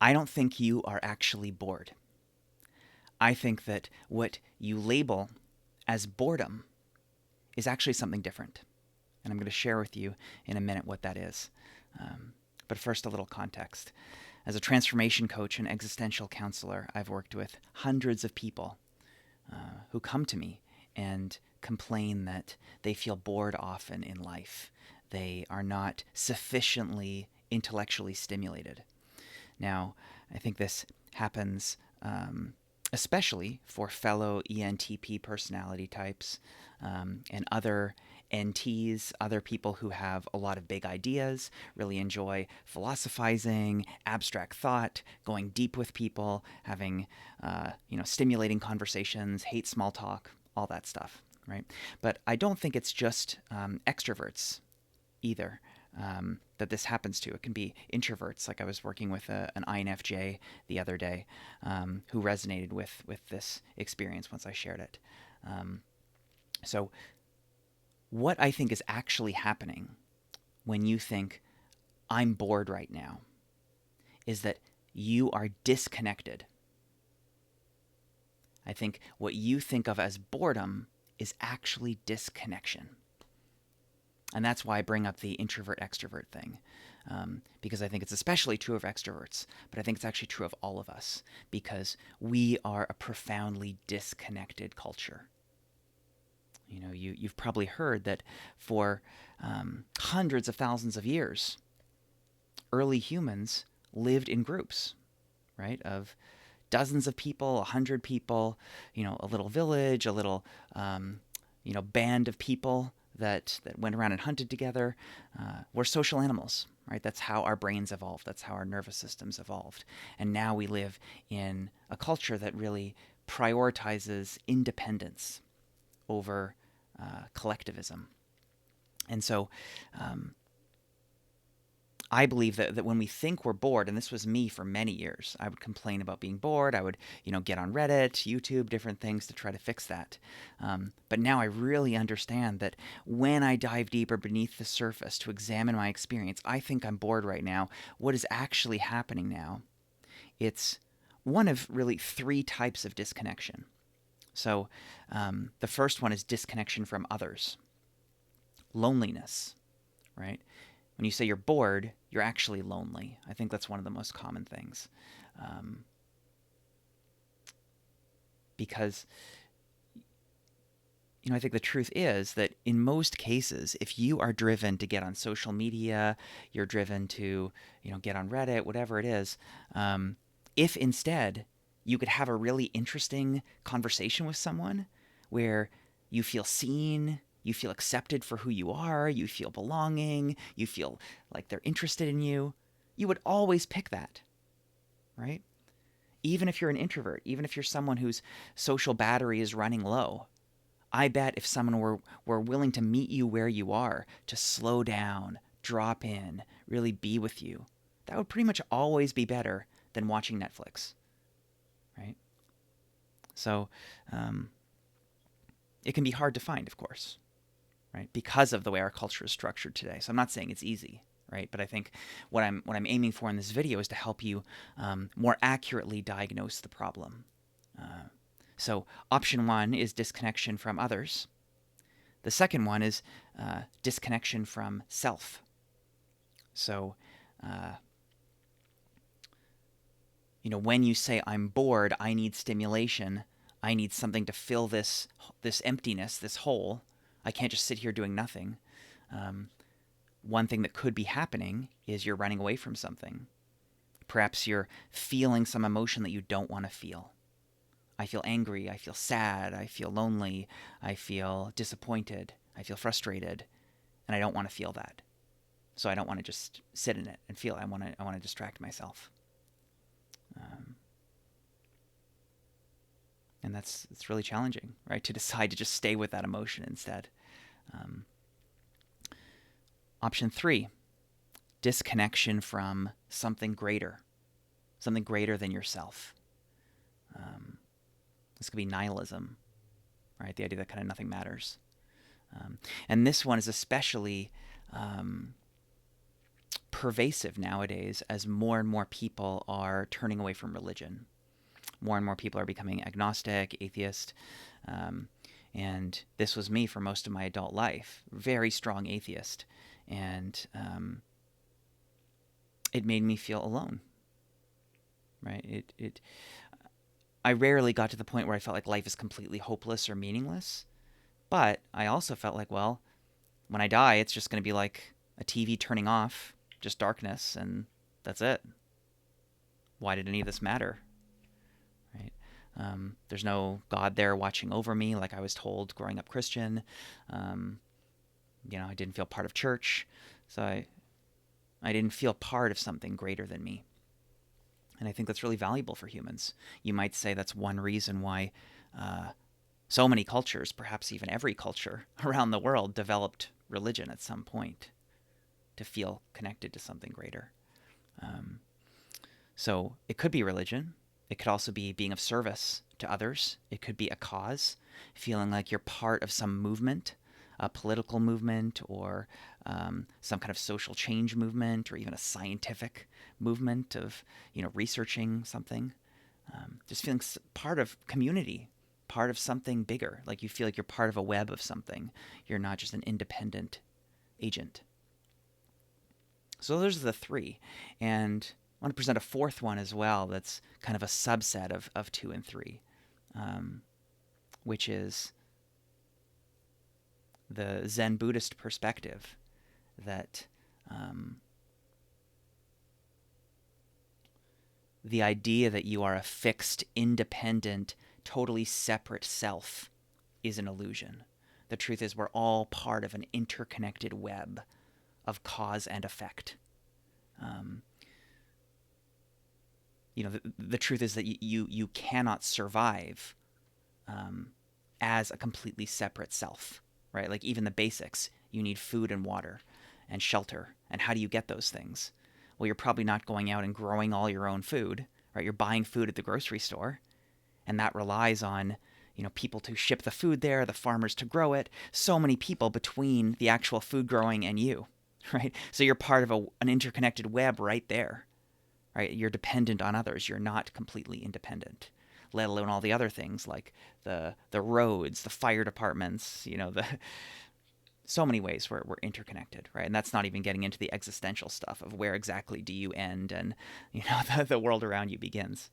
I don't think you are actually bored. I think that what you label as boredom is actually something different. And I'm going to share with you in a minute what that is. But first, a little context. As a transformation coach and existential counselor, I've worked with hundreds of people who come to me and complain that they feel bored often in life. They are not sufficiently intellectually stimulated. Now, I think this happens especially for fellow ENTP personality types and other NTs, other people who have a lot of big ideas, really enjoy philosophizing, abstract thought, going deep with people, having stimulating conversations, hate small talk, all that stuff, right? But I don't think it's just extroverts either that this happens to. It can be introverts. Like I was working with an INFJ the other day who resonated with this experience once I shared it. So what I think is actually happening when you think, I'm bored right now, is that you are disconnected. I think what you think of as boredom is actually disconnection. And that's why I bring up the introvert extrovert thing, because I think it's especially true of extroverts, but I think it's actually true of all of us, because we are a profoundly disconnected culture. You know, you've probably heard that for hundreds of thousands of years, early humans lived in groups, right, of dozens of people, 100 people, a little village, a little, band of people that went around and hunted together. We're social animals, right? That's how our brains evolved. That's how our nervous systems evolved. And now we live in a culture that really prioritizes independence over collectivism. And so I believe that when we think we're bored, and this was me for many years, I would complain about being bored. I would, get on Reddit, YouTube, different things to try to fix that. But now I really understand that when I dive deeper beneath the surface to examine my experience, I think I'm bored right now. What is actually happening now? It's one of really three types of disconnection. So the first one is disconnection from others, loneliness, right? When you say you're bored, you're actually lonely. I think that's one of the most common things. Because, I think the truth is that in most cases, if you are driven to get on social media, you're driven to, get on Reddit, whatever it is, if instead you could have a really interesting conversation with someone where you feel seen, you feel accepted for who you are, you feel belonging, you feel like they're interested in you, you would always pick that, right? Even if you're an introvert, even if you're someone whose social battery is running low, I bet if someone were willing to meet you where you are, to slow down, drop in, really be with you, that would pretty much always be better than watching Netflix, right? So it can be hard to find, of course, right? Because of the way our culture is structured today. So I'm not saying it's easy, right? But I think what I'm aiming for in this video is to help you more accurately diagnose the problem. So option one is disconnection from others. The second one is disconnection from self. So, when you say I'm bored, I need stimulation, I need something to fill this emptiness, this hole. I can't just sit here doing nothing. One thing that could be happening is you're running away from something. Perhaps you're feeling some emotion that you don't want to feel. I feel angry, I feel sad, I feel lonely, I feel disappointed, I feel frustrated, and I don't want to feel that. So I don't want to just sit in it and feel it. I want to distract myself. And it's really challenging, right? To decide to just stay with that emotion instead. Option three, disconnection from something greater than yourself. This could be nihilism, right? The idea that kind of nothing matters. And this one is especially pervasive nowadays as more and more people are turning away from religion. More and more people are becoming agnostic, atheist. Um, and this was me for most of my adult life. Very strong atheist. And it made me feel alone, right? I rarely got to the point where I felt like life is completely hopeless or meaningless. But I also felt like, well, when I die, it's just going to be like a TV turning off, just darkness, and that's it. Why did any of this matter? Right? There's no God there watching over me, like I was told growing up Christian. Um, I didn't feel part of church, so I didn't feel part of something greater than me. And I think that's really valuable for humans. You might say that's one reason why so many cultures, perhaps even every culture around the world, developed religion at some point to feel connected to something greater. So it could be religion. It could also be being of service to others. It could be a cause, feeling like you're part of some movement, a political movement, or some kind of social change movement, or even a scientific movement of researching something. Just feeling part of community, part of something bigger. Like you feel like you're part of a web of something. You're not just an independent agent. So those are the three. And I want to present a fourth one as well that's kind of a subset of 2 and 3, which is the Zen Buddhist perspective that the idea that you are a fixed, independent, totally separate self is an illusion. The truth is we're all part of an interconnected web of cause and effect. The truth is that you cannot survive as a completely separate self, right? Like even the basics, you need food and water and shelter. And how do you get those things? Well, you're probably not going out and growing all your own food, right? You're buying food at the grocery store, and that relies on people to ship the food there, the farmers to grow it. So many people between the actual food growing and you, right? So you're part of an interconnected web right there. Right? You're dependent on others. You're not completely independent, let alone all the other things like the roads, the fire departments, so many ways where we're interconnected, right? And that's not even getting into the existential stuff of where exactly do you end and, the world around you begins.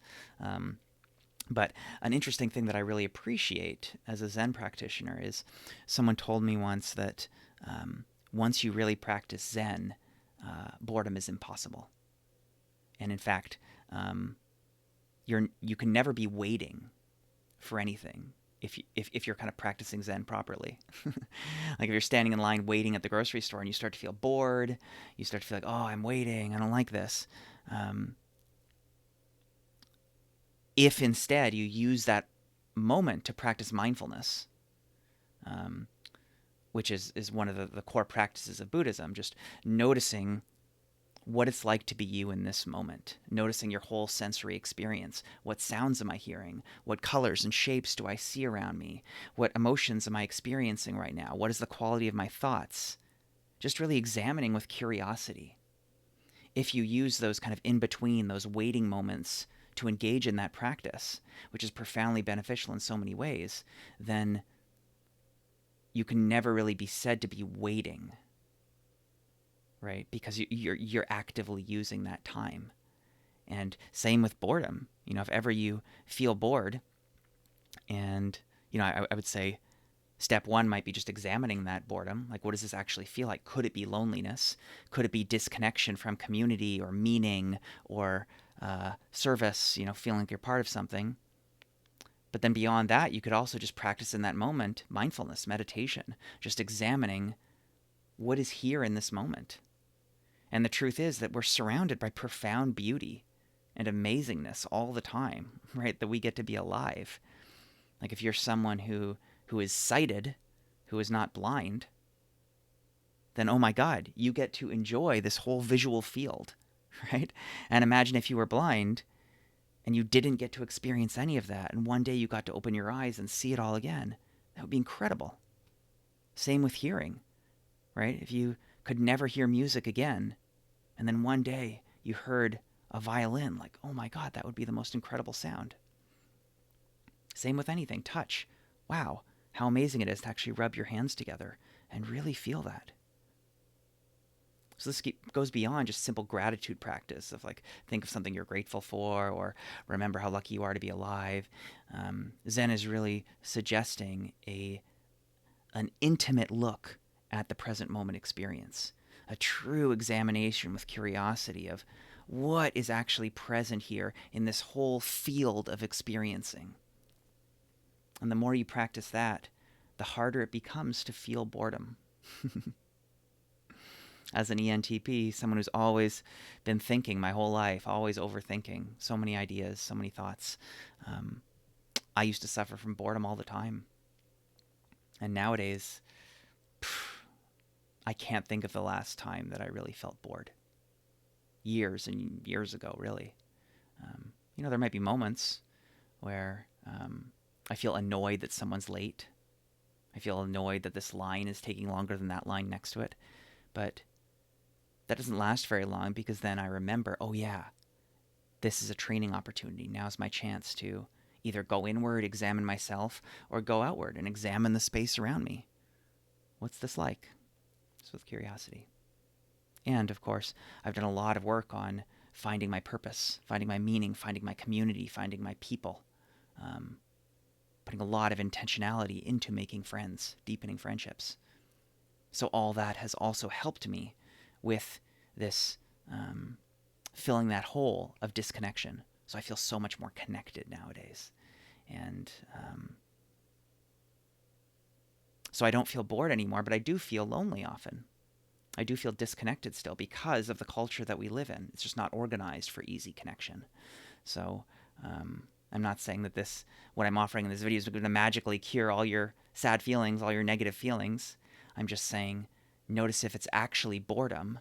But an interesting thing that I really appreciate as a Zen practitioner is someone told me once that once you really practice Zen, boredom is impossible. And in fact, you can never be waiting for anything if you're kind of practicing Zen properly. Like if you're standing in line waiting at the grocery store and you start to feel bored, you start to feel like, oh, I'm waiting, I don't like this. If instead you use that moment to practice mindfulness, which is one of the core practices of Buddhism, just noticing what it's like to be you in this moment, noticing your whole sensory experience. What sounds am I hearing? What colors and shapes do I see around me? What emotions am I experiencing right now? What is the quality of my thoughts? Just really examining with curiosity. If you use those kind of in between, those waiting moments to engage in that practice, which is profoundly beneficial in so many ways, then you can never really be said to be waiting. Right? Because you're actively using that time. And same with boredom. If ever you feel bored, and I would say step one might be just examining that boredom. Like, what does this actually feel like? Could it be loneliness? Could it be disconnection from community or meaning or service? Feeling like you're part of something. But then beyond that, you could also just practice in that moment mindfulness, meditation, just examining what is here in this moment. And the truth is that we're surrounded by profound beauty and amazingness all the time, right? That we get to be alive. Like if you're someone who is sighted, who is not blind, then oh my God, you get to enjoy this whole visual field, right? And imagine if you were blind and you didn't get to experience any of that, and one day you got to open your eyes and see it all again. That would be incredible. Same with hearing, right? If you could never hear music again, And then one day you heard a violin, like, oh my God, that would be the most incredible sound. Same with anything. Touch. Wow, how amazing it is to actually rub your hands together and really feel that. So this goes beyond just simple gratitude practice of like, think of something you're grateful for or remember how lucky you are to be alive. Zen is really suggesting an intimate look at the present moment experience, a true examination with curiosity of what is actually present here in this whole field of experiencing. And the more you practice that, the harder it becomes to feel boredom. As an ENTP, someone who's always been thinking my whole life, always overthinking, so many ideas, so many thoughts, I used to suffer from boredom all the time. And nowadays, I can't think of the last time that I really felt bored. Years and years ago, really. There might be moments where I feel annoyed that someone's late. I feel annoyed that this line is taking longer than that line next to it. But that doesn't last very long because then I remember, oh yeah, this is a training opportunity. Now's my chance to either go inward, examine myself, or go outward and examine the space around me. What's this like? Just with curiosity. And of course, I've done a lot of work on finding my purpose, finding my meaning, finding my community, finding my people. Putting a lot of intentionality into making friends, deepening friendships. So all that has also helped me with this filling that hole of disconnection. So I feel so much more connected nowadays. And so I don't feel bored anymore, but I do feel lonely often. I do feel disconnected still because of the culture that we live in. It's just not organized for easy connection. So I'm not saying that what I'm offering in this video is going to magically cure all your sad feelings, all your negative feelings. I'm just saying, notice if it's actually boredom,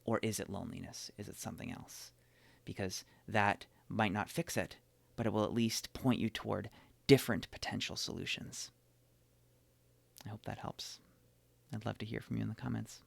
or is it loneliness? Is it something else? Because that might not fix it, but it will at least point you toward different potential solutions. I hope that helps. I'd love to hear from you in the comments.